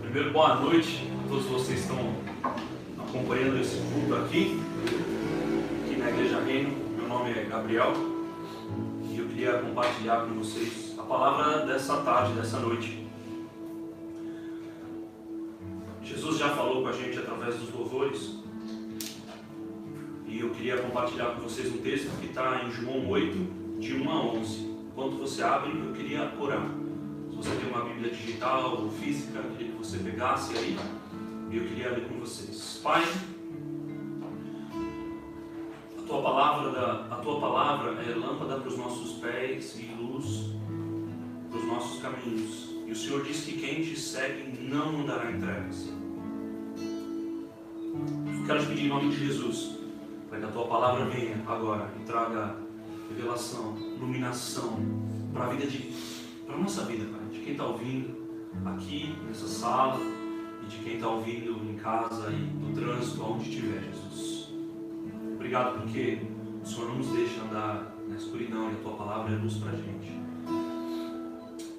Primeiro, boa noite a todos vocês que estão acompanhando esse culto aqui na Igreja Reino. Meu nome é Gabriel e eu queria compartilhar com vocês a palavra dessa tarde, dessa noite. Jesus já falou com a gente através dos louvores e eu queria compartilhar com vocês um texto que está em João 8, de 1 a 11. Enquanto você abre, eu queria orar. Se você tem uma Bíblia digital ou física, eu queria que você pegasse aí e eu queria ler com vocês. Pai, a tua palavra é lâmpada para os nossos pés e luz para os nossos caminhos. E o Senhor diz que quem te segue não andará em trevas. Eu quero te pedir em nome de Jesus, para que a tua palavra venha agora e traga revelação, iluminação para a nossa vida, Pai, de quem está ouvindo aqui nessa sala e de quem está ouvindo em casa e no trânsito, aonde estiver, Jesus. Obrigado porque o Senhor não nos deixa andar na escuridão e a tua palavra é luz para a gente.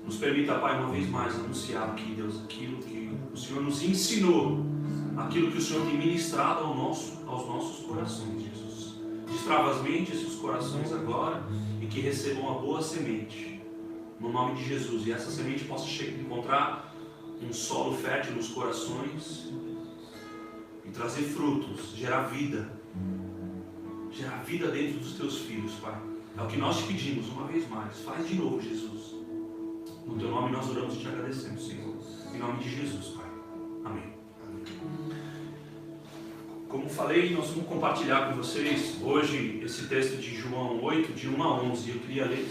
Nos permita, Pai, uma vez mais anunciar aqui, Deus, aquilo que o Senhor nos ensinou, aquilo que o Senhor tem ministrado aos nossos corações, Jesus. Destrava as mentes e os corações agora e que recebam a boa semente, no nome de Jesus. E essa semente possa encontrar um solo fértil nos corações e trazer frutos, gerar vida dentro dos teus filhos, Pai. É o que nós te pedimos uma vez mais. Faz de novo, Jesus. No teu nome nós oramos e te agradecemos, Senhor. Em nome de Jesus, Pai. Amém. Como falei, nós vamos compartilhar com vocês hoje esse texto de João 8, de 1 a 11. Eu queria ler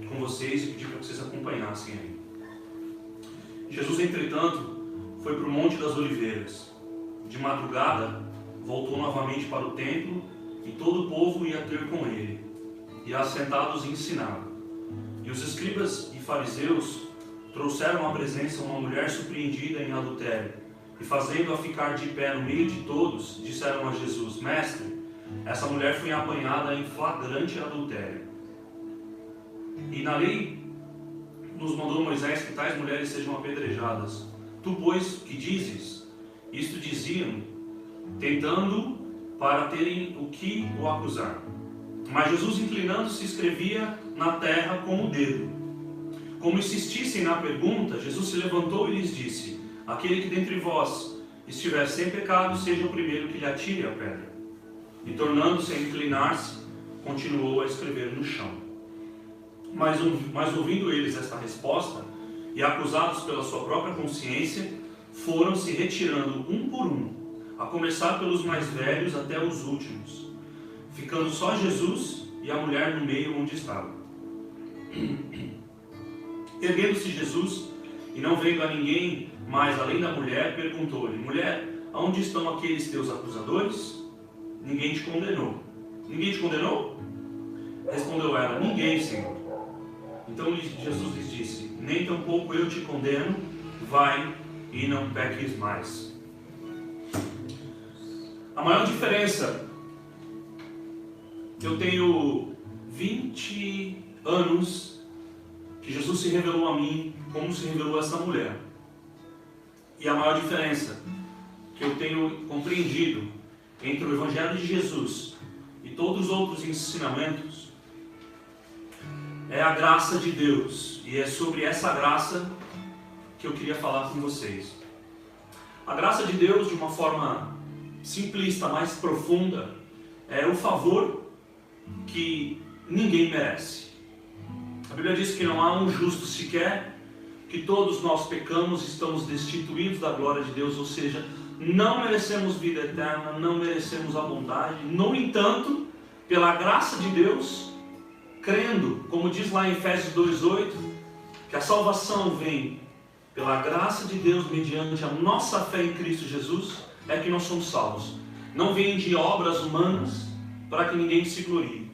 com vocês e pedir para que vocês acompanhassem aí. Jesus, entretanto, foi para o Monte das Oliveiras. De madrugada, voltou novamente para o templo e todo o povo ia ter com ele. E assentados ensinava. E os escribas e fariseus trouxeram à presença uma mulher surpreendida em adultério. E fazendo-a ficar de pé no meio de todos, disseram a Jesus: Mestre, essa mulher foi apanhada em flagrante adultério. E na lei nos mandou Moisés que tais mulheres sejam apedrejadas. Tu, pois, que dizes? Isto diziam, tentando para terem o que o acusar. Mas Jesus, inclinando-se, escrevia na terra com o dedo. Como insistissem na pergunta, Jesus se levantou e lhes disse: Aquele que dentre vós estiver sem pecado, seja o primeiro que lhe atire a pedra. E tornando-se a inclinar-se, continuou a escrever no chão. Mas ouvindo eles esta resposta, e acusados pela sua própria consciência, foram se retirando um por um, a começar pelos mais velhos até os últimos, ficando só Jesus e a mulher no meio onde estava. Erguendo-se Jesus, e não vendo a ninguém mais além da mulher, perguntou-lhe: Mulher, aonde estão aqueles teus acusadores? Ninguém te condenou. Ninguém te condenou? Respondeu ela: Ninguém, Senhor. Então Jesus lhes disse: Nem tampouco eu te condeno, vai e não peques mais. A maior diferença, eu tenho 20 anos que Jesus se revelou a mim como se revelou a essa mulher. E a maior diferença que eu tenho compreendido entre o Evangelho de Jesus e todos os outros ensinamentos é a graça de Deus. E é sobre essa graça que eu queria falar com vocês. A graça de Deus, de uma forma simplista, mais profunda, é o favor que ninguém merece. A Bíblia diz que não há um justo sequer, que todos nós pecamos, estamos destituídos da glória de Deus, ou seja, não merecemos vida eterna, não merecemos a bondade. No entanto, pela graça de Deus, crendo, como diz lá em Efésios 2:8, que a salvação vem pela graça de Deus mediante a nossa fé em Cristo Jesus, é que nós somos salvos. Não vem de obras humanas para que ninguém se glorie.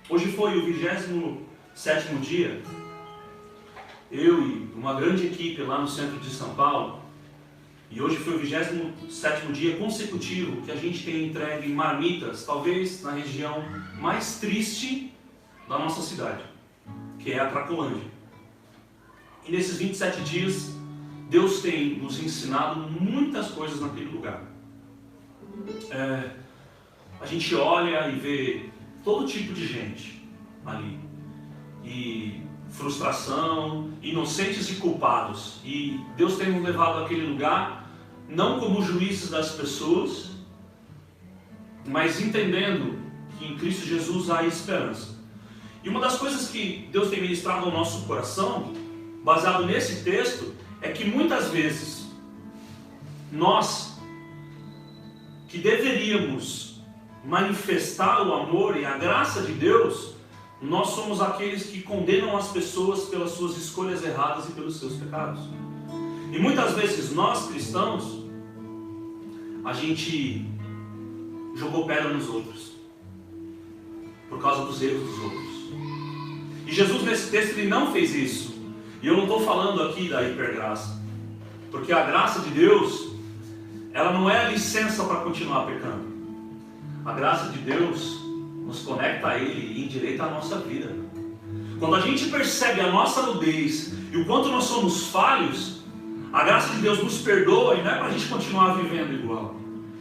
Hoje foi o 27º dia. Eu e uma grande equipe lá no centro de São Paulo, e hoje foi o 27º dia consecutivo que a gente tem entregue marmitas, talvez na região mais triste da nossa cidade, que é a Cracolândia. E nesses 27 dias, Deus tem nos ensinado muitas coisas naquele lugar. A gente olha e vê todo tipo de gente ali. E frustração, inocentes e culpados. E Deus tem nos levado àquele lugar, não como juízes das pessoas, mas entendendo que em Cristo Jesus há esperança. E uma das coisas que Deus tem ministrado ao nosso coração, baseado nesse texto, é que muitas vezes nós que deveríamos manifestar o amor e a graça de Deus, nós somos aqueles que condenam as pessoas pelas suas escolhas erradas e pelos seus pecados. E muitas vezes nós cristãos, a gente jogou pedra nos outros por causa dos erros dos outros. E Jesus nesse texto ele não fez isso. E eu não estou falando aqui da hipergraça, porque a graça de Deus, ela não é a licença para continuar pecando. A graça de Deus nos conecta a Ele e endireita a nossa vida. Quando a gente percebe a nossa nudez e o quanto nós somos falhos, a graça de Deus nos perdoa e não é para a gente continuar vivendo igual.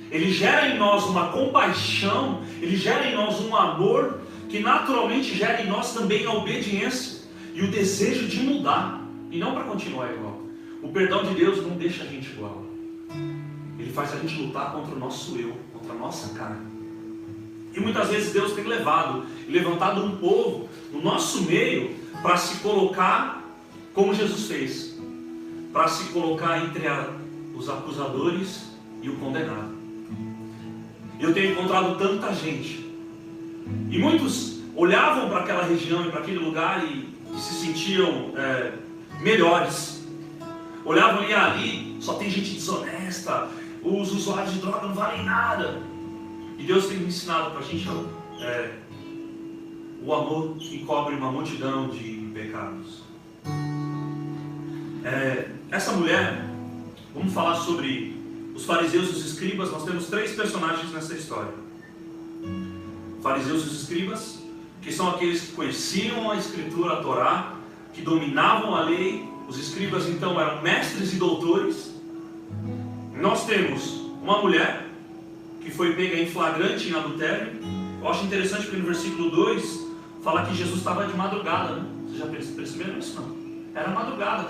Ele gera em nós uma compaixão, Ele gera em nós um amor que naturalmente gera em nós também a obediência e o desejo de mudar e não para continuar igual. O perdão de Deus não deixa a gente igual. Ele faz a gente lutar contra o nosso eu, contra a nossa carne. E muitas vezes Deus tem levantado um povo no nosso meio para se colocar como Jesus fez, para se colocar entre os acusadores e o condenado. Eu tenho encontrado tanta gente, e muitos olhavam para aquela região e para aquele lugar e se sentiam melhores. Olhavam e ali só tem gente desonesta, os usuários de droga não valem nada. E Deus tem ensinado para a gente o amor que cobre uma multidão de pecados. Essa mulher, vamos falar sobre os fariseus e os escribas. Nós temos 3 personagens nessa história. Fariseus e os escribas, que são aqueles que conheciam a Escritura, a Torá, que dominavam a lei. Os escribas então eram mestres e doutores. Nós temos uma mulher que foi pega em flagrante em adultério. Eu acho interessante porque no versículo 2 fala que Jesus estava de madrugada, né? Vocês já perceberam isso? Não. Era madrugada.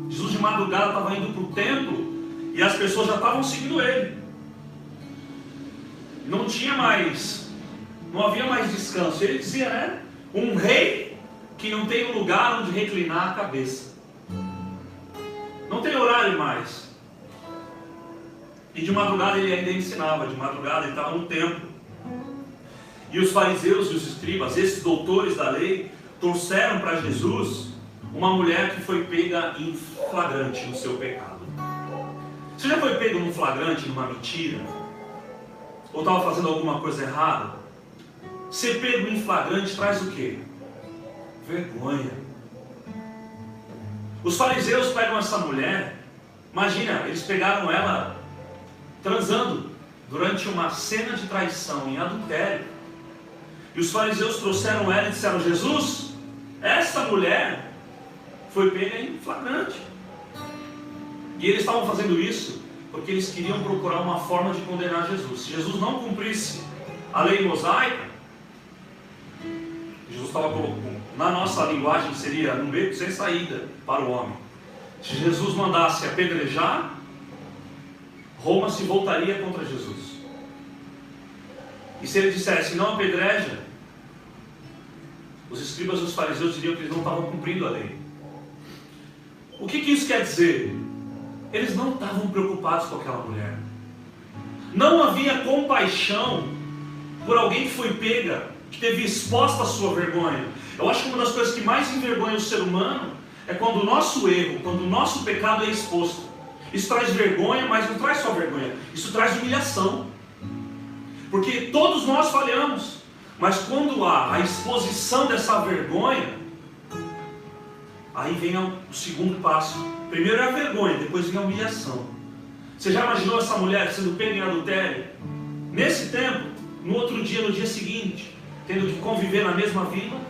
Jesus de madrugada estava indo para o templo e as pessoas já estavam seguindo ele. Não havia mais descanso. Ele dizia, né? Um rei que não tem um lugar onde reclinar a cabeça. Não tem horário mais. E de madrugada ele ainda ensinava, de madrugada ele estava no templo. E os fariseus e os escribas, esses doutores da lei, trouxeram para Jesus uma mulher que foi pega em flagrante no seu pecado. Você já foi pego num flagrante, numa mentira? Ou estava fazendo alguma coisa errada? Ser pego em flagrante traz o quê? Vergonha. Os fariseus pegam essa mulher, imagina, eles pegaram ela transando durante uma cena de traição, em adultério. E os fariseus trouxeram ela e disseram, Jesus, essa mulher foi pega em flagrante. E eles estavam fazendo isso porque eles queriam procurar uma forma de condenar Jesus. Se Jesus não cumprisse a lei mosaica, Jesus estava colocando, na nossa linguagem seria um beco sem saída para o homem. Se Jesus mandasse apedrejar, Roma se voltaria contra Jesus. E se ele dissesse não apedreja, os escribas e os fariseus diriam que eles não estavam cumprindo a lei. O que isso quer dizer? Eles não estavam preocupados com aquela mulher. Não havia compaixão por alguém que foi pega, que teve exposta a sua vergonha. Eu acho que uma das coisas que mais envergonha o ser humano é quando o nosso erro, quando o nosso pecado é exposto. Isso traz vergonha, mas não traz só vergonha. Isso traz humilhação. Porque todos nós falhamos. Mas quando há a exposição dessa vergonha, aí vem o segundo passo. Primeiro é a vergonha, depois vem a humilhação. Você já imaginou essa mulher sendo pega em adultério? Nesse tempo, no outro dia, no dia seguinte, tendo que conviver na mesma vila,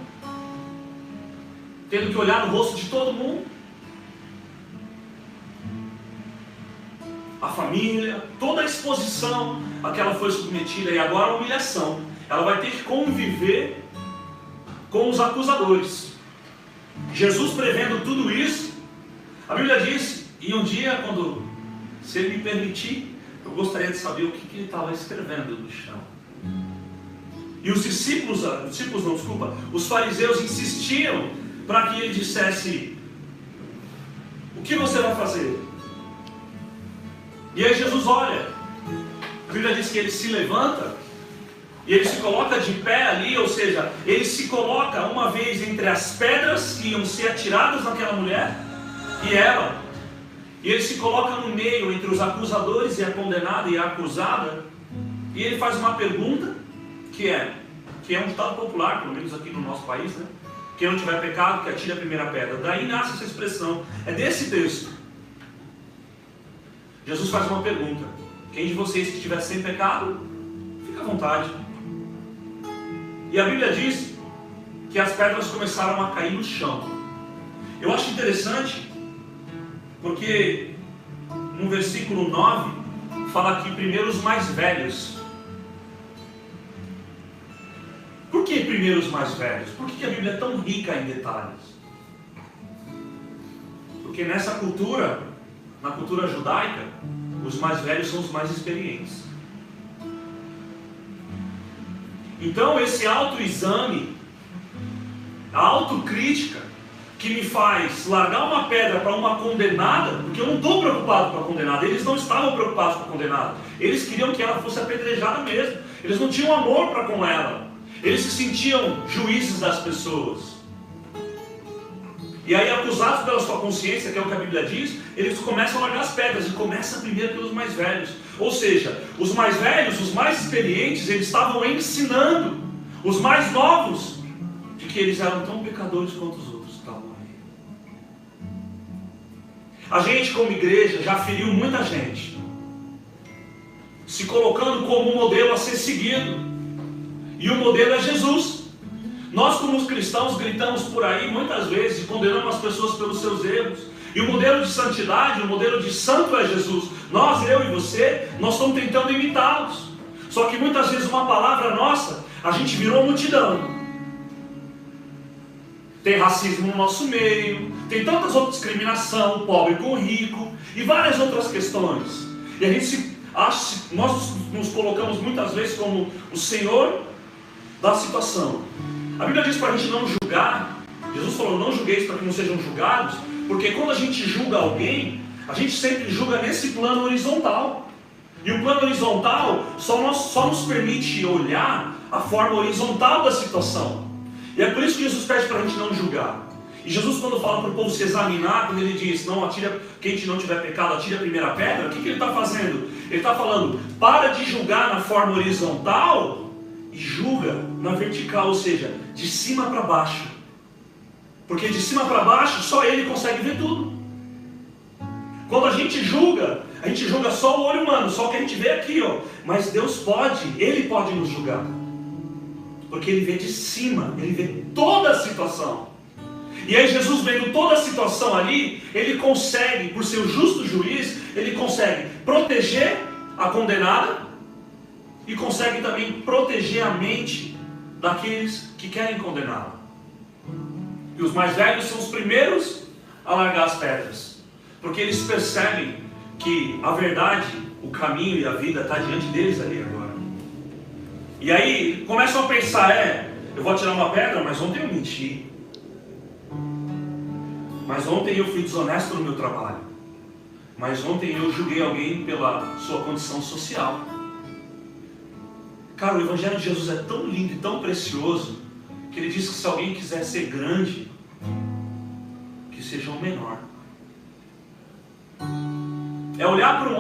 tendo que olhar no rosto de todo mundo, a família, toda a exposição a que ela foi submetida, e agora a humilhação. Ela vai ter que conviver com os acusadores. Jesus prevendo tudo isso, a Bíblia diz, e um dia, se ele me permitir, eu gostaria de saber o que ele estava escrevendo no chão. E os os fariseus insistiam para que ele dissesse: o que você vai fazer? E aí Jesus olha, a Bíblia diz que ele se levanta, e ele se coloca de pé ali, ou seja, ele se coloca uma vez entre as pedras que iam ser atiradas naquela mulher e ela. E ele se coloca no meio entre os acusadores e a condenada e a acusada. E ele faz uma pergunta que é um ditado popular, pelo menos aqui no nosso país, né? Quem não tiver pecado, que atire a primeira pedra. Daí nasce essa expressão. É desse texto. Jesus faz uma pergunta: quem de vocês que estiver sem pecado, fica à vontade. E a Bíblia diz que as pedras começaram a cair no chão. Eu acho interessante, porque no versículo 9, fala aqui primeiro os mais velhos. Por que primeiro os mais velhos? Por que a Bíblia é tão rica em detalhes? Porque nessa cultura, na cultura judaica, os mais velhos são os mais experientes. Então esse autoexame, a autocrítica que me faz largar uma pedra para uma condenada, porque eu não estou preocupado com a condenada, eles não estavam preocupados com a condenada, eles queriam que ela fosse apedrejada mesmo, eles não tinham amor para com ela, eles se sentiam juízes das pessoas. E aí, acusados pela sua consciência, que é o que a Bíblia diz, eles começam a largar as pedras, e começa primeiro pelos mais velhos. Ou seja, os mais velhos, os mais experientes, eles estavam ensinando os mais novos de que eles eram tão pecadores quanto os outros que estavam ali. A gente, como igreja, já feriu muita gente, se colocando como um modelo a ser seguido, e o modelo é Jesus. Nós, como cristãos, gritamos por aí muitas vezes e condenamos as pessoas pelos seus erros. E o modelo de santidade, o modelo de santo é Jesus. Nós, eu e você, nós estamos tentando imitá-los. Só que muitas vezes uma palavra nossa, a gente virou multidão. Tem racismo no nosso meio, tem tantas outras discriminação, pobre com rico, e várias outras questões. E a gente nós nos colocamos muitas vezes como o Senhor da situação. A Bíblia diz para a gente não julgar. Jesus falou: não julgueis para que não sejam julgados, porque quando a gente julga alguém, a gente sempre julga nesse plano horizontal. E o plano horizontal só nos permite olhar a forma horizontal da situação. E é por isso que Jesus pede para a gente não julgar. E Jesus, quando fala para o povo se examinar, quando ele diz: não, atira, quem não tiver pecado, atire a primeira pedra, o que ele está fazendo? Ele está falando: para de julgar na forma horizontal e julga na vertical, ou seja, de cima para baixo. Porque de cima para baixo só ele consegue ver tudo. Quando a gente julga só o olho humano, só o que a gente vê aqui, ó. Mas Deus pode, Ele pode nos julgar, porque Ele vê de cima, Ele vê toda a situação. E aí Jesus, vendo toda a situação ali, Ele consegue, por ser o justo juiz, Ele consegue proteger a condenada e consegue também proteger a mente daqueles que querem condená-la. E os mais velhos são os primeiros a largar as pedras, porque eles percebem que a verdade, o caminho e a vida está diante deles ali agora. E aí começam a pensar: eu vou tirar uma pedra, mas ontem eu menti, mas ontem eu fui desonesto no meu trabalho, mas ontem eu julguei alguém pela sua condição social. Cara, o Evangelho de Jesus é tão lindo e tão precioso, que ele diz que se alguém quiser ser grande, que seja o menor. É olhar para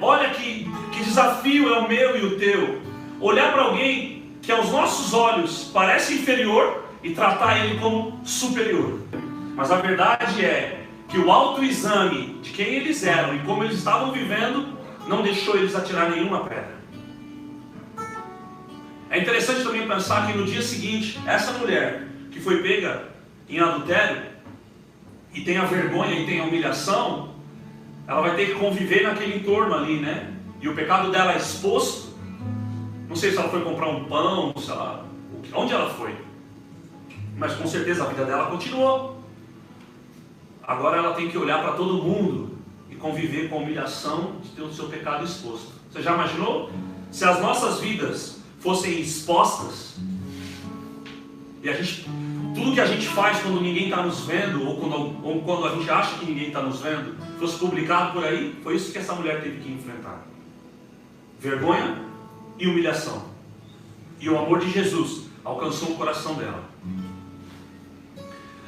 olha que desafio é o meu e o teu. Olhar para alguém que aos nossos olhos parece inferior e tratar ele como superior. Mas a verdade é que o autoexame de quem eles eram e como eles estavam vivendo não deixou eles atirar nenhuma pedra. É interessante também pensar que no dia seguinte, essa mulher que foi pega em adultério, e tem a vergonha e tem a humilhação, ela vai ter que conviver naquele entorno ali, né? E o pecado dela é exposto. Não sei se ela foi comprar um pão, se ela, onde ela foi. Mas com certeza a vida dela continuou. Agora ela tem que olhar para todo mundo e conviver com a humilhação de ter o seu pecado exposto. Você já imaginou? Se as nossas vidas fossem expostas, e tudo que a gente faz quando ninguém está nos vendo, ou quando a gente acha que ninguém está nos vendo, fosse publicado por aí, foi isso que essa mulher teve que enfrentar. Vergonha e humilhação. E o amor de Jesus alcançou o coração dela.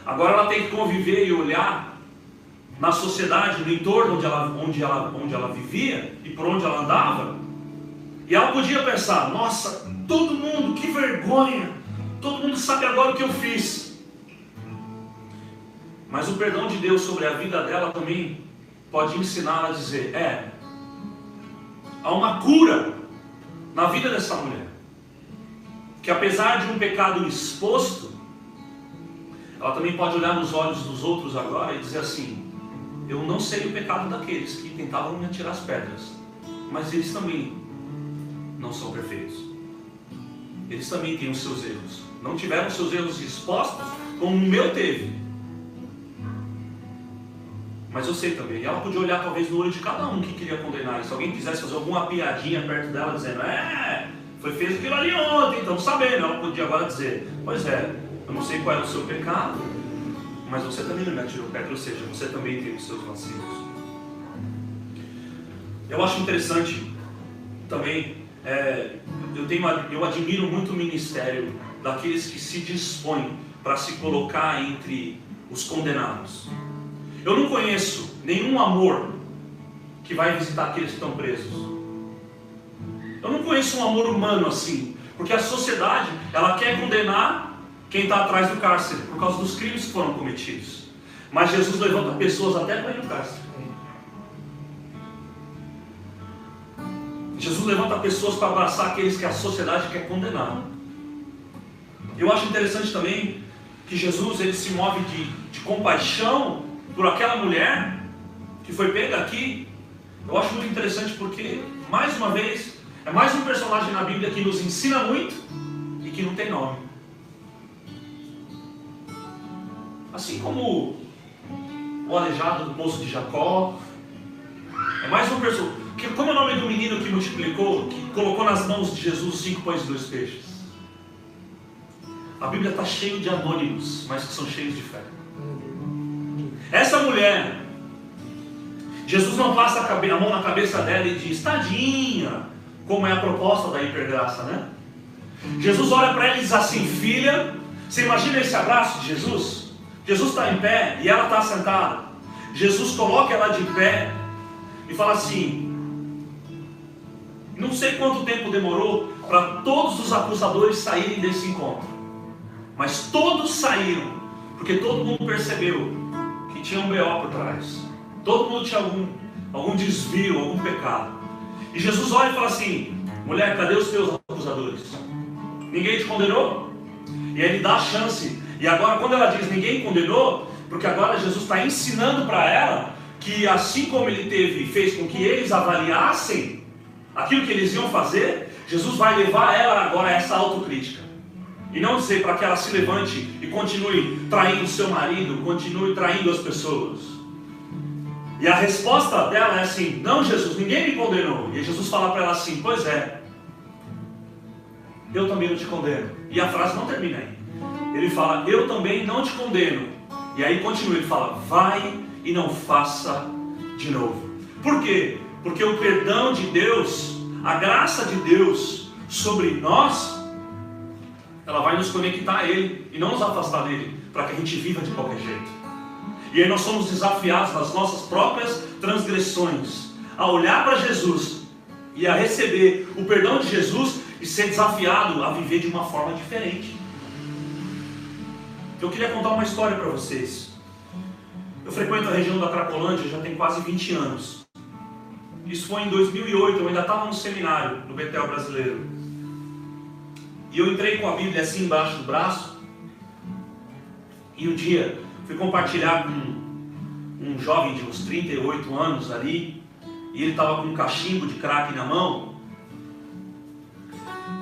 Agora ela tem que conviver e olhar na sociedade, no entorno onde ela vivia e por onde ela andava. E ela podia pensar, nossa, todo mundo, que vergonha, todo mundo sabe agora o que eu fiz. Mas o perdão de Deus sobre a vida dela também pode ensiná-la a dizer, há uma cura na vida dessa mulher, que apesar de um pecado exposto, ela também pode olhar nos olhos dos outros agora e dizer assim, eu não sei o pecado daqueles que tentavam me atirar as pedras, mas eles também não são perfeitos. Eles também têm os seus erros. Não tiveram seus erros expostos como o meu teve. Mas eu sei também. E ela podia olhar talvez no olho de cada um que queria condenar. E se alguém quisesse fazer alguma piadinha perto dela dizendo, foi feito aquilo ali ontem, então sabendo. Ela podia agora dizer, pois é, eu não sei qual é o seu pecado, mas você também não me atirou pedra, ou seja, você também tem os seus vacilos. Eu acho interessante também, eu admiro muito o ministério daqueles que se dispõem para se colocar entre os condenados. Eu não conheço nenhum amor que vai visitar aqueles que estão presos. Eu não conheço um amor humano assim, porque a sociedade, ela quer condenar quem está atrás do cárcere, por causa dos crimes que foram cometidos. Mas Jesus levanta pessoas até para ir no cárcere. Jesus levanta pessoas para abraçar aqueles que a sociedade quer condenar. Eu acho interessante também que Jesus ele se move de compaixão por aquela mulher que foi pega aqui. Eu acho muito interessante porque, mais uma vez, é mais um personagem na Bíblia que nos ensina muito e que não tem nome. Assim como o aleijado do poço de Jacó, é mais um personagem. Como é o nome do menino que multiplicou, que colocou nas mãos de Jesus 5 pães e 2 peixes? A Bíblia está cheia de anônimos, mas que são cheios de fé. Essa mulher, Jesus não passa a mão na cabeça dela e diz, tadinha, como é a proposta da hipergraça, né? Jesus olha para ela e diz assim, filha, você imagina esse abraço de Jesus? Jesus está em pé e ela está sentada. Jesus coloca ela de pé e fala assim, não sei quanto tempo demorou para todos os acusadores saírem desse encontro, mas todos saíram, porque todo mundo percebeu que tinha um BO por trás, todo mundo tinha algum desvio, algum pecado. E Jesus olha e fala assim, mulher, cadê os teus acusadores? Ninguém te condenou? E aí ele dá a chance. E agora quando ela diz ninguém condenou, porque agora Jesus está ensinando para ela que assim como ele fez com que eles avaliassem aquilo que eles iam fazer, Jesus vai levar ela agora a essa autocrítica. E não dizer para que ela se levante e continue traindo o seu marido, continue traindo as pessoas. E a resposta dela é assim, não Jesus, ninguém me condenou. E Jesus fala para ela assim, pois é, eu também não te condeno. E a frase não termina aí. Ele fala, eu também não te condeno. E aí continua, ele fala, vai e não faça de novo. Por quê? Porque o perdão de Deus, a graça de Deus sobre nós, ela vai nos conectar a Ele e não nos afastar dele, para que a gente viva de qualquer jeito. E aí nós somos desafiados nas nossas próprias transgressões, a olhar para Jesus e a receber o perdão de Jesus e ser desafiado a viver de uma forma diferente. Eu queria contar uma história para vocês. Eu frequento a região da Cracolândia já tem quase 20 anos. Isso foi em 2008, eu ainda estava no seminário, no Betel Brasileiro. E eu entrei com a Bíblia assim embaixo do braço. E um dia fui compartilhar um jovem de uns 38 anos ali, e ele estava com um cachimbo de crack na mão.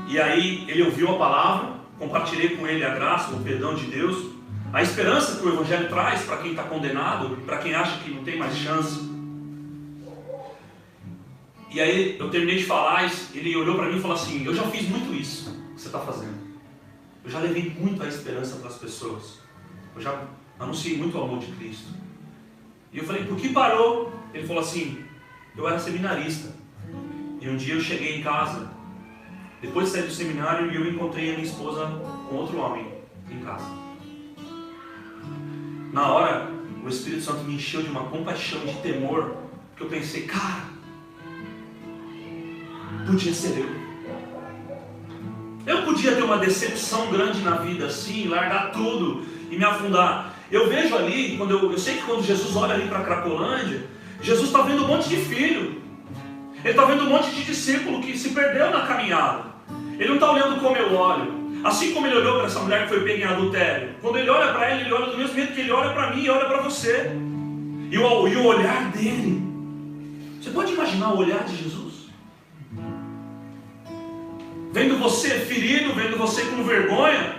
E aí ele ouviu a palavra, compartilhei com ele a graça, o perdão de Deus, a esperança que o Evangelho traz para quem está condenado, para quem acha que não tem mais chance. E aí eu terminei de falar, ele olhou para mim e falou assim: eu já fiz muito isso que você está fazendo. Eu já levei muito a esperança para as pessoas. Eu já anunciei muito o amor de Cristo. E eu falei: por que parou? Ele falou assim: eu era seminarista. E um dia eu cheguei em casa, depois de sair do seminário, e eu encontrei a minha esposa com outro homem em casa. Na hora, o Espírito Santo me encheu de uma compaixão, de temor, porque eu pensei: cara, podia ser eu. Eu podia ter uma decepção grande na vida assim, largar tudo e me afundar. Eu vejo ali, eu sei que quando Jesus olha ali para a Cracolândia, Jesus está vendo um monte de filho. Ele está vendo um monte de discípulo que se perdeu na caminhada. Ele não está olhando como eu olho. Assim como ele olhou para essa mulher que foi pega em adultério. Quando ele olha para ela, ele olha do mesmo jeito que ele olha para mim e olha para você. E o olhar dele. Você pode imaginar o olhar de Jesus? Vendo você ferido, vendo você com vergonha,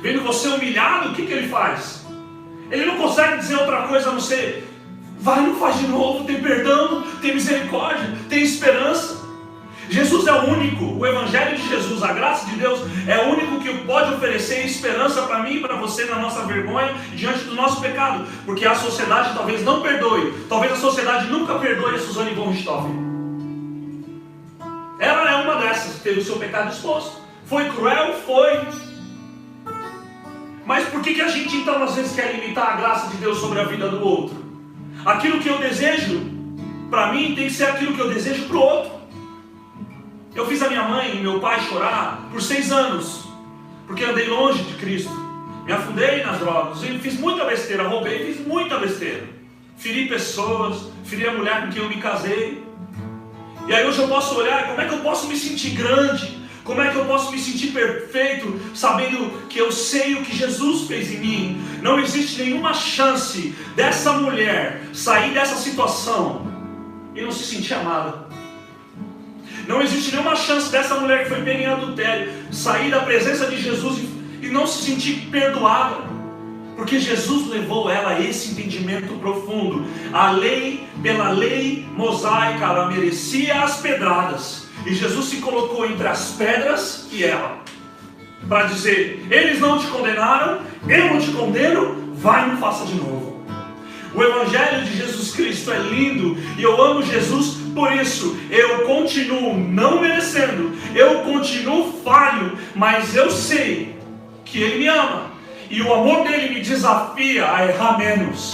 vendo você humilhado, o que ele faz? Ele não consegue dizer outra coisa a não ser: vai, não faz de novo, tem perdão, tem misericórdia, tem esperança. Jesus é o único, o Evangelho de Jesus, a graça de Deus, é o único que pode oferecer esperança para mim e para você na nossa vergonha, diante do nosso pecado. Porque a sociedade talvez não perdoe, talvez a sociedade nunca perdoe a Suzane von Richthofen. Ela é uma dessas, teve o seu pecado exposto. Foi cruel? Foi. Mas por que a gente então às vezes quer limitar a graça de Deus sobre a vida do outro? Aquilo que eu desejo para mim tem que ser aquilo que eu desejo para o outro. Eu fiz a minha mãe e meu pai chorar por 6 anos, porque andei longe de Cristo. Me afundei nas drogas, fiz muita besteira, roubei, fiz muita besteira. Feri pessoas, feri a mulher com quem eu me casei. E aí hoje eu posso olhar, como é que eu posso me sentir grande? Como é que eu posso me sentir perfeito, sabendo que eu sei o que Jesus fez em mim? Não existe nenhuma chance dessa mulher sair dessa situação e não se sentir amada. Não existe nenhuma chance dessa mulher que foi pega em adultério sair da presença de Jesus e não se sentir perdoada. Porque Jesus levou ela a esse entendimento profundo. A lei, pela lei mosaica, ela merecia as pedradas. E Jesus se colocou entre as pedras e ela, para dizer: eles não te condenaram, eu não te condeno, vai e não faça de novo. O Evangelho de Jesus Cristo é lindo e eu amo Jesus por isso. Eu continuo não merecendo, eu continuo falho, mas eu sei que Ele me ama. E o amor dele me desafia a errar menos,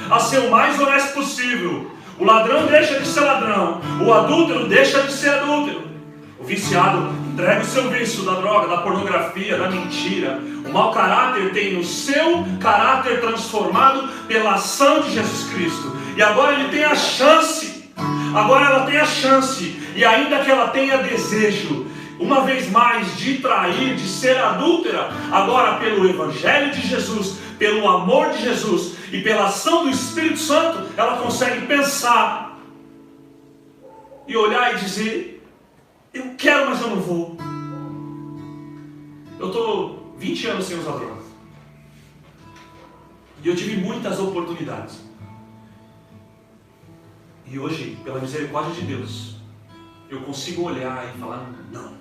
a ser o mais honesto possível. O ladrão deixa de ser ladrão, o adúltero deixa de ser adúltero. O viciado entrega o seu vício da droga, da pornografia, da mentira. O mau caráter tem o seu caráter transformado pela ação de Jesus Cristo. E agora ele tem a chance, agora ela tem a chance, e ainda que ela tenha desejo, uma vez mais, de trair, de ser adúltera, agora pelo Evangelho de Jesus, pelo amor de Jesus e pela ação do Espírito Santo, ela consegue pensar e olhar e dizer: eu quero, mas eu não vou. Eu estou 20 anos sem usar drogas e eu tive muitas oportunidades, e hoje, pela misericórdia de Deus, eu consigo olhar e falar: não.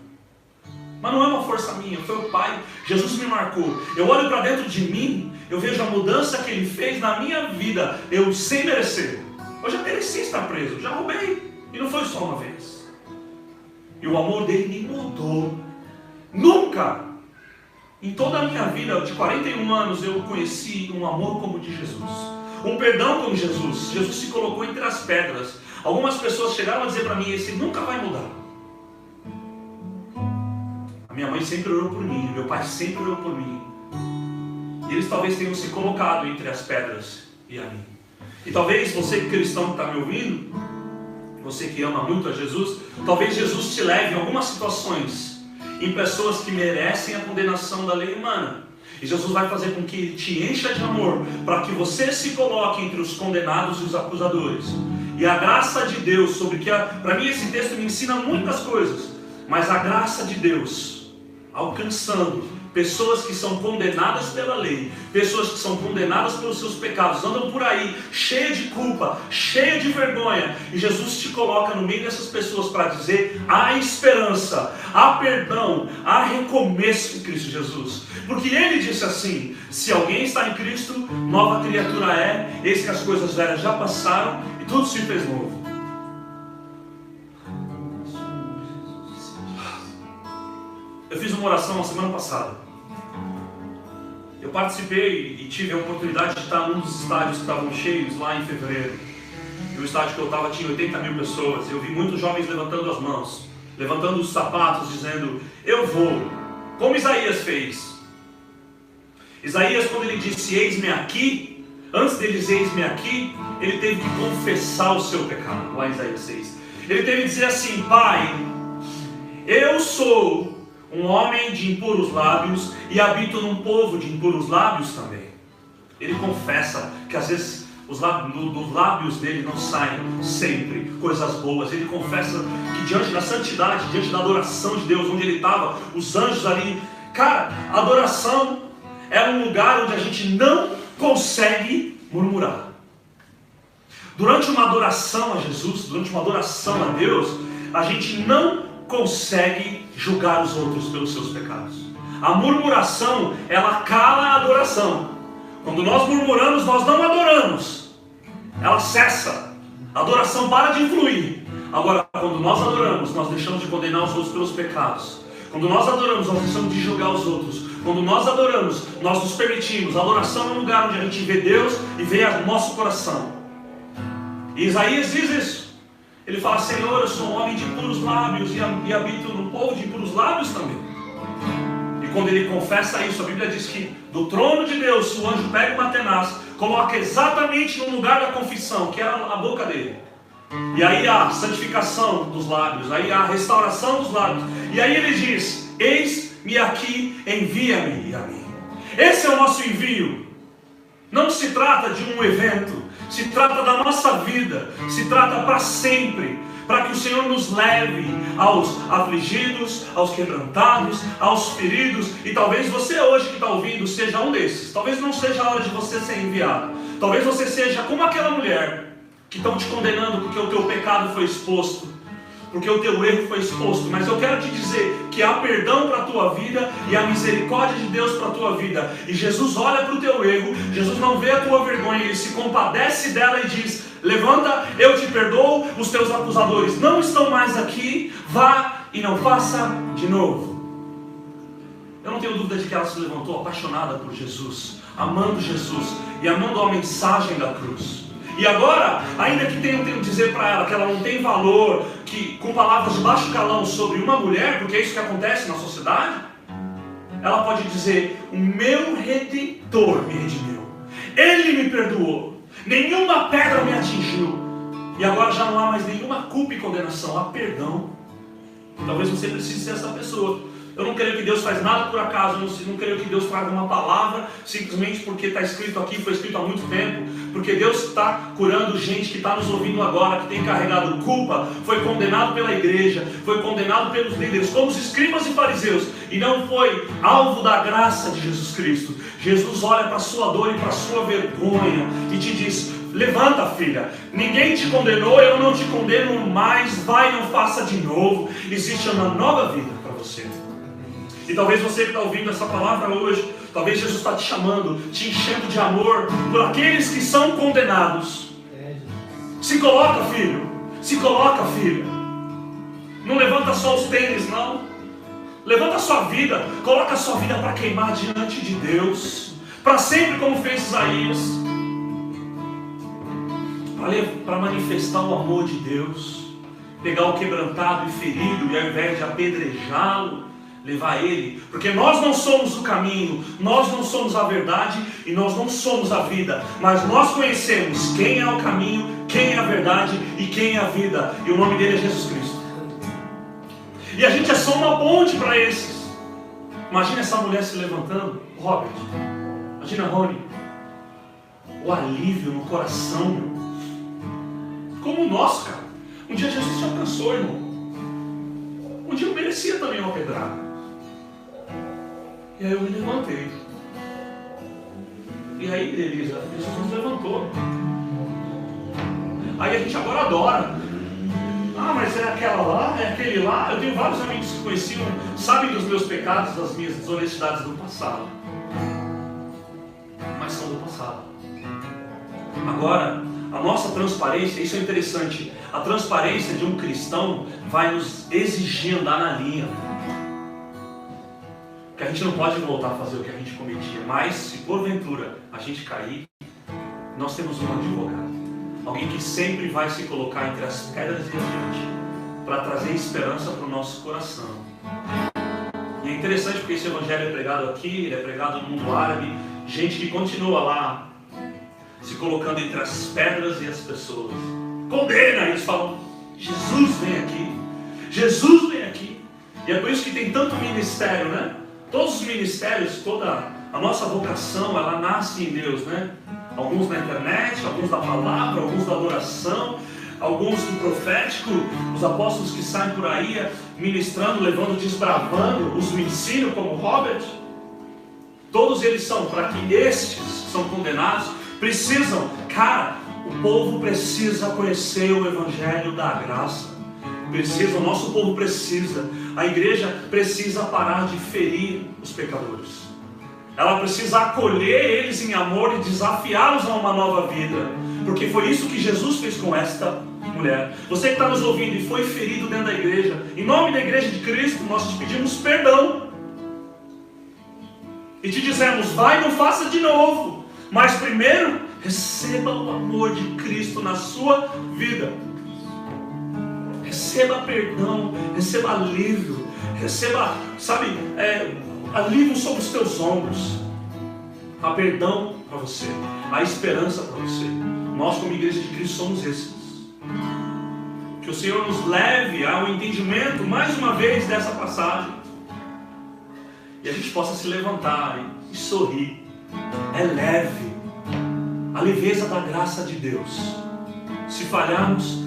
Mas não é uma força minha, foi o Pai. Jesus me marcou. Eu olho para dentro de mim, eu vejo a mudança que Ele fez na minha vida, eu sem merecer. Eu já mereci estar preso, já roubei, e não foi só uma vez. E o amor dele me mudou. Nunca, em toda a minha vida de 41 anos, eu conheci um amor como o de Jesus, um perdão como Jesus. Jesus se colocou entre as pedras. Algumas pessoas chegaram a dizer para mim: esse nunca vai mudar. Minha mãe sempre orou por mim, meu pai sempre orou por mim. E eles talvez tenham se colocado entre as pedras e a mim. E talvez você cristão que está me ouvindo, você que ama muito a Jesus, talvez Jesus te leve em algumas situações, em pessoas que merecem a condenação da lei humana. E Jesus vai fazer com que Ele te encha de amor, para que você se coloque entre os condenados e os acusadores. E a graça de Deus, para mim esse texto me ensina muitas coisas, mas a graça de Deus, alcançando pessoas que são condenadas pela lei, pessoas que são condenadas pelos seus pecados, andam por aí, cheia de culpa, cheia de vergonha, e Jesus te coloca no meio dessas pessoas para dizer: há esperança, há perdão, há recomeço em Cristo Jesus. Porque Ele disse assim: se alguém está em Cristo, nova criatura é, eis que as coisas velhas já passaram e tudo se fez novo. Eu fiz uma oração na semana passada. Eu participei e tive a oportunidade de estar num dos estádios que estavam cheios lá em fevereiro. E o estádio que eu estava tinha 80 mil pessoas. Eu vi muitos jovens levantando as mãos, levantando os sapatos, dizendo: eu vou, como Isaías fez. Isaías, quando ele disse eis-me aqui, antes dele dizer eis-me aqui, ele teve que confessar o seu pecado, lá em Isaías 6. Ele teve que dizer assim: Pai, eu sou um homem de impuros lábios e habito num povo de impuros lábios também. Ele confessa que às vezes dos lábios dele não saem sempre coisas boas. Ele confessa que diante da santidade, diante da adoração de Deus, onde ele estava, os anjos ali. Cara, adoração é um lugar onde a gente não consegue murmurar. Durante uma adoração a Jesus, durante uma adoração a Deus, a gente não consegue julgar os outros pelos seus pecados. A murmuração, ela cala a adoração. Quando nós murmuramos, nós não adoramos. Ela cessa. A adoração para de influir. Agora, quando nós adoramos, nós deixamos de condenar os outros pelos pecados. Quando nós adoramos, nós deixamos de julgar os outros. Quando nós adoramos, nós nos permitimos. A adoração é um lugar onde a gente vê Deus e vê o nosso coração. E Isaías diz isso. Ele fala: Senhor, eu sou um homem de puros lábios e habito num povo de puros lábios também. E quando ele confessa isso, a Bíblia diz que do trono de Deus, o anjo pega uma tenaz, coloca exatamente no lugar da confissão, que era a boca dele. E aí há santificação dos lábios, aí há restauração dos lábios. E aí ele diz: eis-me aqui, envia-me a mim. Esse é o nosso envio. Não se trata de um evento, se trata da nossa vida, se trata para sempre, para que o Senhor nos leve aos afligidos, aos quebrantados, aos feridos. E talvez você hoje que está ouvindo seja um desses. Talvez não seja a hora de você ser enviado. Talvez você seja como aquela mulher que estão te condenando porque o teu pecado foi exposto, porque o teu erro foi exposto. Mas eu quero te dizer que há perdão para a tua vida e há misericórdia de Deus para a tua vida. E Jesus olha para o teu erro, Jesus não vê a tua vergonha, Ele se compadece dela e diz: levanta, eu te perdoo, os teus acusadores não estão mais aqui, vá e não faça de novo. Eu não tenho dúvida de que ela se levantou apaixonada por Jesus, amando Jesus e amando a mensagem da cruz. E agora, ainda que tenham que dizer para ela que ela não tem valor, que com palavras de baixo calão sobre uma mulher, porque é isso que acontece na sociedade, ela pode dizer: o meu Redentor me redimiu, Ele me perdoou, nenhuma pedra me atingiu, e agora já não há mais nenhuma culpa e condenação, há perdão. Talvez você precise ser essa pessoa. Eu não creio que Deus faz nada por acaso, não creio que Deus traga uma palavra simplesmente porque está escrito aqui, foi escrito há muito tempo, porque Deus está curando gente que está nos ouvindo agora, que tem carregado culpa, foi condenado pela igreja, foi condenado pelos líderes, como os escribas e fariseus, e não foi alvo da graça de Jesus Cristo. Jesus olha para a sua dor e para a sua vergonha e te diz: levanta, filha, ninguém te condenou, eu não te condeno mais, vai, não faça de novo, existe uma nova vida para você. E talvez você que está ouvindo essa palavra hoje, talvez Jesus está te chamando, te enchendo de amor por aqueles que são condenados. Se coloca, filho, se coloca, filha. Não levanta só os tênis, não. Levanta a sua vida, coloca a sua vida para queimar diante de Deus, para sempre, como fez Isaías, para manifestar o amor de Deus, pegar o quebrantado e ferido e ao invés de apedrejá-lo, levar ele, porque nós não somos o caminho, nós não somos a verdade e nós não somos a vida, mas nós conhecemos quem é o caminho, quem é a verdade e quem é a vida, e o nome dele é Jesus Cristo. E a gente é só uma ponte para esses. Imagina essa mulher se levantando, Robert, imagina Rony, o alívio no coração, meu. Como o nosso, cara. Um dia Jesus te alcançou, irmão. Um dia eu merecia também uma pedrada. E aí eu me levantei. E aí, Elisa, Jesus nos levantou. Aí a gente agora adora. Ah, mas é aquela lá, é aquele lá. Eu tenho vários amigos que conheciam, sabem dos meus pecados, das minhas desonestidades do passado. Mas são do passado. Agora, a nossa transparência, isso é interessante. A transparência de um cristão vai nos exigir andar na linha. Que a gente não pode voltar a fazer o que a gente cometia. Mas, se porventura a gente cair, nós temos um advogado. Alguém que sempre vai se colocar entre as pedras e adiante, para trazer esperança para o nosso coração. E é interessante porque esse evangelho é pregado aqui, ele é pregado no mundo árabe, gente que continua lá, se colocando entre as pedras e as pessoas. Condena, eles falam, Jesus vem aqui, Jesus vem aqui. E é por isso que tem tanto ministério, né? Todos os ministérios, toda a nossa vocação, ela nasce em Deus, né? Alguns na internet, alguns da palavra, alguns da adoração, alguns do profético, os apóstolos que saem por aí ministrando, levando, desbravando, os do ensino como Robert. Todos eles são para que estes que são condenados precisam, cara, o povo precisa conhecer o evangelho da graça. O nosso povo precisa, a igreja precisa parar de ferir os pecadores. Ela precisa acolher eles em amor e desafiá-los a uma nova vida. Porque foi isso que Jesus fez com esta mulher. Você que está nos ouvindo e foi ferido dentro da igreja, em nome da igreja de Cristo, nós te pedimos perdão. E te dizemos, vai, não faça de novo. Mas primeiro, receba o amor de Cristo na sua vida. Receba perdão, receba alívio, receba, alívio sobre os teus ombros. Há perdão para você, há esperança para você. Nós como igreja de Cristo somos esses. Que o Senhor nos leve ao entendimento, mais uma vez, dessa passagem. E a gente possa se levantar e sorrir. É leve. A leveza da graça de Deus. Se falharmos,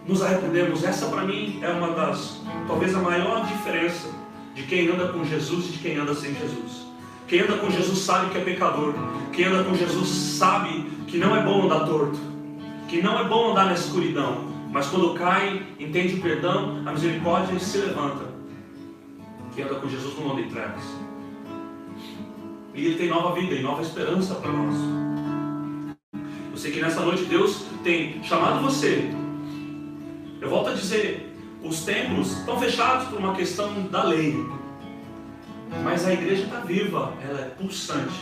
nos arrependemos. Essa para mim é uma das, talvez a maior diferença de quem anda com Jesus e de quem anda sem Jesus. Quem anda com Jesus sabe que é pecador. Quem anda com Jesus sabe que não é bom andar torto, que não é bom andar na escuridão. Mas quando cai, entende o perdão, a misericórdia e se levanta. Quem anda com Jesus não anda em trevas. E ele tem nova vida e nova esperança para nós. Eu sei que nessa noite Deus tem chamado você. Eu volto a dizer, os templos estão fechados por uma questão da lei. Mas a igreja está viva, ela é pulsante.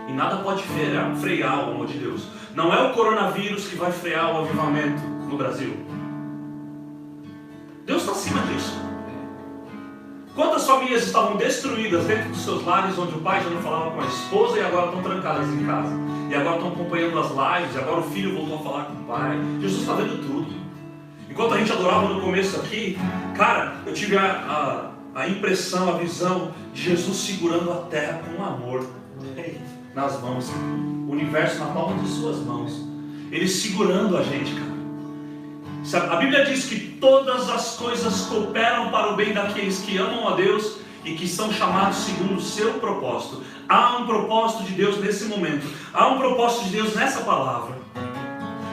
E nada pode frear o amor de Deus. Não é o coronavírus que vai frear o avivamento no Brasil. Deus está acima disso. Quantas famílias estavam destruídas dentro dos seus lares, onde o pai já não falava com a esposa e agora estão trancadas em casa. E agora estão acompanhando as lives, e agora o filho voltou a falar com o pai. Jesus está vendo tudo. Enquanto a gente adorava no começo aqui, cara, eu tive a impressão, a visão de Jesus segurando a terra com amor nas mãos, o universo na palma de suas mãos, Ele segurando a gente, cara. A Bíblia diz que todas as coisas cooperam para o bem daqueles que amam a Deus e que são chamados segundo o seu propósito. Há um propósito de Deus nesse momento, há um propósito de Deus nessa palavra.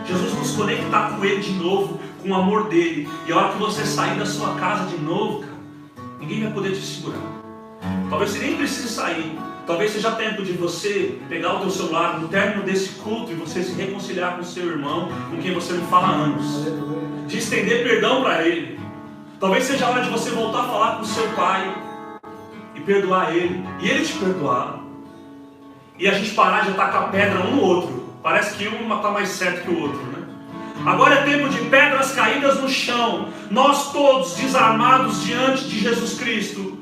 Jesus nos conectar com Ele de novo, com o amor dEle, e a hora que você sair da sua casa de novo, cara, ninguém vai poder te segurar. Talvez você nem precise sair. Talvez seja tempo de você pegar o teu celular no término desse culto e você se reconciliar com o seu irmão, com quem você não fala há anos. De estender perdão para ele. Talvez seja a hora de você voltar a falar com o seu pai e perdoar ele, e ele te perdoar. E a gente parar de atacar pedra um no outro. Parece que um está mais certo que o outro, né? Agora é tempo de pedras caídas no chão. Nós todos desarmados diante de Jesus Cristo,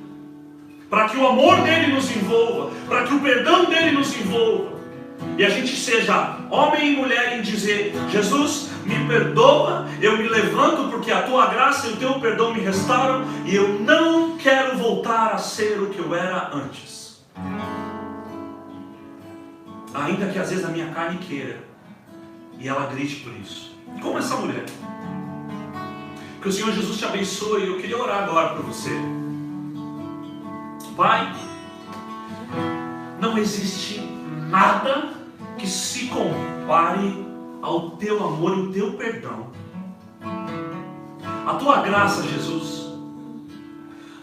para que o amor dele nos envolva, para que o perdão dele nos envolva. E a gente seja homem e mulher em dizer: Jesus, me perdoa, eu me levanto porque a tua graça e o teu perdão me restauram, e eu não quero voltar a ser o que eu era antes. Ainda que às vezes a minha carne queira, e ela grite por isso. Como essa mulher. Que o Senhor Jesus te abençoe. Eu queria orar agora por você. Pai, não existe nada que se compare ao teu amor e o teu perdão. A tua graça, Jesus,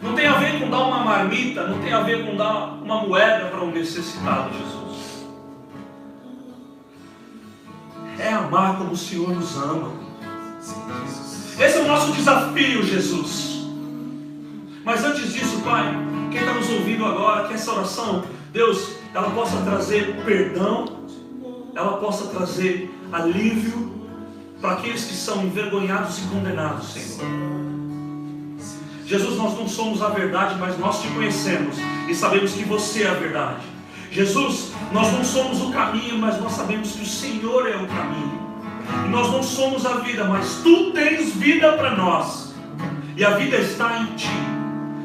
não tem a ver com dar uma marmita, não tem a ver com dar uma moeda para um necessitado, Jesus. É amar como o Senhor nos ama. Esse é o nosso desafio, Jesus. Mas antes disso, Pai, quem está nos ouvindo agora, que essa oração, Deus, ela possa trazer perdão, ela possa trazer alívio para aqueles que são envergonhados e condenados, Senhor. Jesus, nós não somos a verdade, mas nós te conhecemos e sabemos que você é a verdade. Jesus, nós não somos o caminho, mas nós sabemos que o Senhor é o caminho. E nós não somos a vida, mas tu tens vida para nós. E a vida está em ti.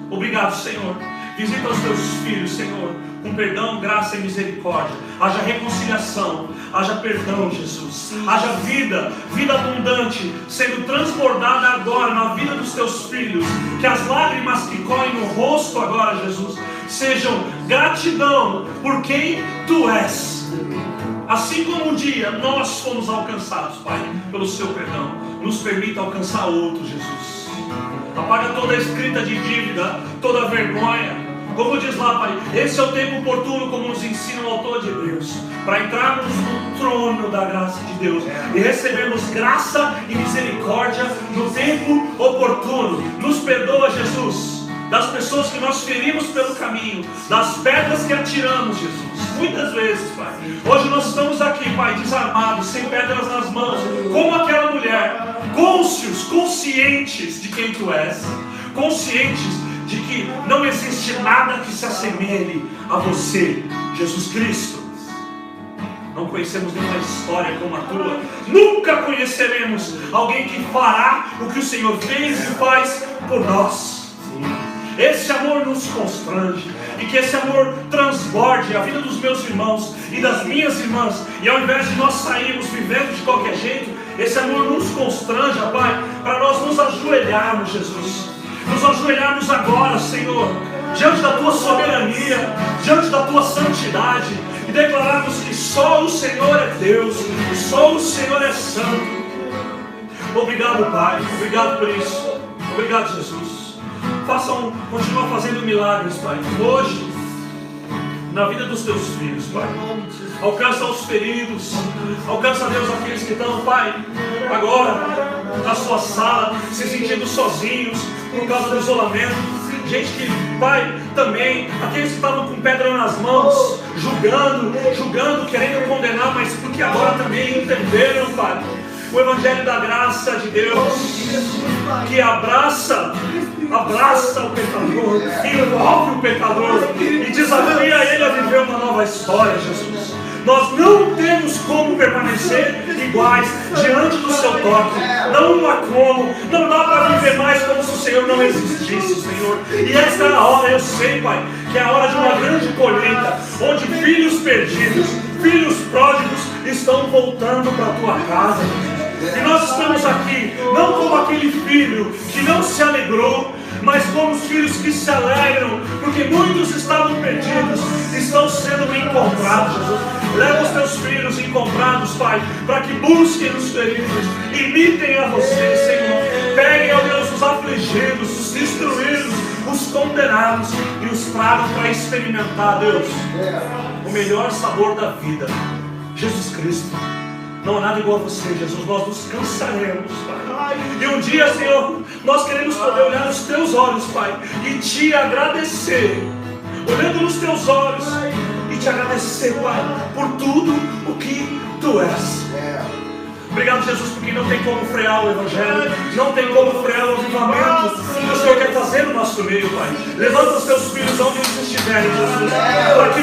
Obrigado, Senhor. Visita os teus filhos, Senhor, com perdão, graça e misericórdia. Haja reconciliação, haja perdão, Jesus. Haja vida, vida abundante, sendo transbordada agora na vida dos teus filhos. Que as lágrimas que correm no rosto agora, Jesus, sejam gratidão por quem tu és. Assim como um dia nós fomos alcançados, Pai, pelo seu perdão, nos permita alcançar outros, Jesus. Apaga toda a escrita de dívida, toda a vergonha. Como diz lá, Pai, esse é o tempo oportuno, como nos ensina o autor de Hebreus, para entrarmos no trono da graça de Deus e recebermos graça e misericórdia no tempo oportuno. Nos perdoa, Jesus, das pessoas que nós ferimos pelo caminho, das pedras que atiramos, Jesus. Muitas vezes, Pai, hoje nós estamos aqui, Pai, desarmados, sem pedras nas mãos, como aquela mulher, conscientes de quem tu és, conscientes de que não existe nada que se assemelhe a você, Jesus Cristo. Não conhecemos nenhuma história como a tua, nunca conheceremos alguém que fará o que o Senhor fez e faz por nós. Esse amor nos constrange, e que esse amor transborde a vida dos meus irmãos e das minhas irmãs, e ao invés de nós sairmos vivendo de qualquer jeito, esse amor nos constranja, Pai, para nós nos ajoelharmos, Jesus, nos ajoelharmos agora, Senhor, diante da tua soberania, diante da tua santidade, e declararmos que só o Senhor é Deus, e só o Senhor é santo. Obrigado, Pai, obrigado por isso, obrigado, Jesus. Continua fazendo milagres, Pai, hoje, na vida dos teus filhos, Pai. Alcança os feridos, alcança, Deus, aqueles que estão, Pai, agora, na sua sala, se sentindo sozinhos, por causa do isolamento. Gente que, Pai, também, aqueles que estavam com pedra nas mãos, julgando, querendo condenar, mas porque agora também entenderam, Pai, o Evangelho da graça de Deus, que abraça o pecador, envolve o pecador e desafia ele a viver uma nova história, Jesus. Nós não temos como permanecer iguais diante do seu toque. Não há como, não dá para viver mais como se o Senhor não existisse, Senhor. E esta é a hora, eu sei, Pai, que é a hora de uma grande colheita, onde filhos perdidos, filhos pródigos estão voltando para a tua casa. E nós estamos aqui, não como aquele filho que não se alegrou, mas como os filhos que se alegram, porque muitos estavam perdidos, estão sendo encontrados, Jesus. Leva os teus filhos encontrados, Pai, para que busquem os feridos, imitem a você, Senhor. Peguem, ó Deus, os afligidos, os destruídos, os condenados e os tragam para experimentar, Deus, o melhor sabor da vida, Jesus Cristo. Não há nada igual a você, Jesus. Nós nos cansaremos, Pai. E um dia, Senhor, nós queremos poder olhar nos teus olhos, Pai, e te agradecer. Olhando nos teus olhos e te agradecer, Pai, por tudo o que tu és. Obrigado, Jesus, porque não tem como frear o Evangelho, não tem como frear o avivamento que o Senhor quer fazer no nosso meio, Pai. Levanta os teus filhos onde eles estiverem, Jesus, para que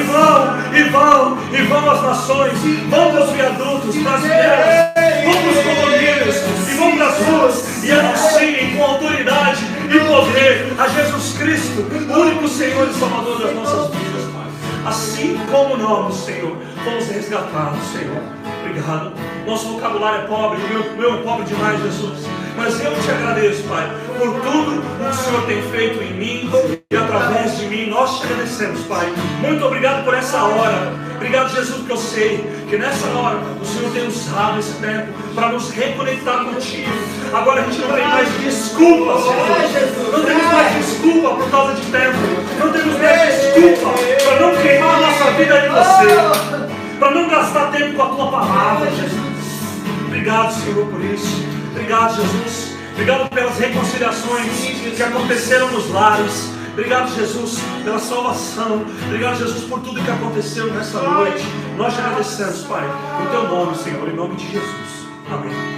vão às nações, vão para os viadutos, para as vielas, vão para os condomínios e vão para as ruas e anunciem com autoridade e poder a Jesus Cristo, o único Senhor e Salvador das nossas vidas, Pai. Assim como nós, Senhor, fomos resgatados, Senhor. Obrigado. Nosso vocabulário é pobre, o meu é pobre demais, Jesus. Mas eu te agradeço, Pai, por tudo o que o Senhor tem feito em mim e através de mim. Nós te agradecemos, Pai. Muito obrigado por essa hora. Obrigado, Jesus, porque eu sei que nessa hora o Senhor tem usado esse tempo para nos reconectar contigo. Agora a gente não tem mais desculpa, Senhor. Não temos mais desculpa por causa de tempo. Não temos mais desculpa para não queimar a nossa vida em você, para não gastar tempo com a tua palavra, Jesus. Obrigado, Senhor, por isso. Obrigado, Jesus. Obrigado pelas reconciliações que aconteceram nos lares. Obrigado, Jesus, pela salvação. Obrigado, Jesus, por tudo que aconteceu nessa noite. Nós te agradecemos, Pai, no teu nome, Senhor, em nome de Jesus. Amém.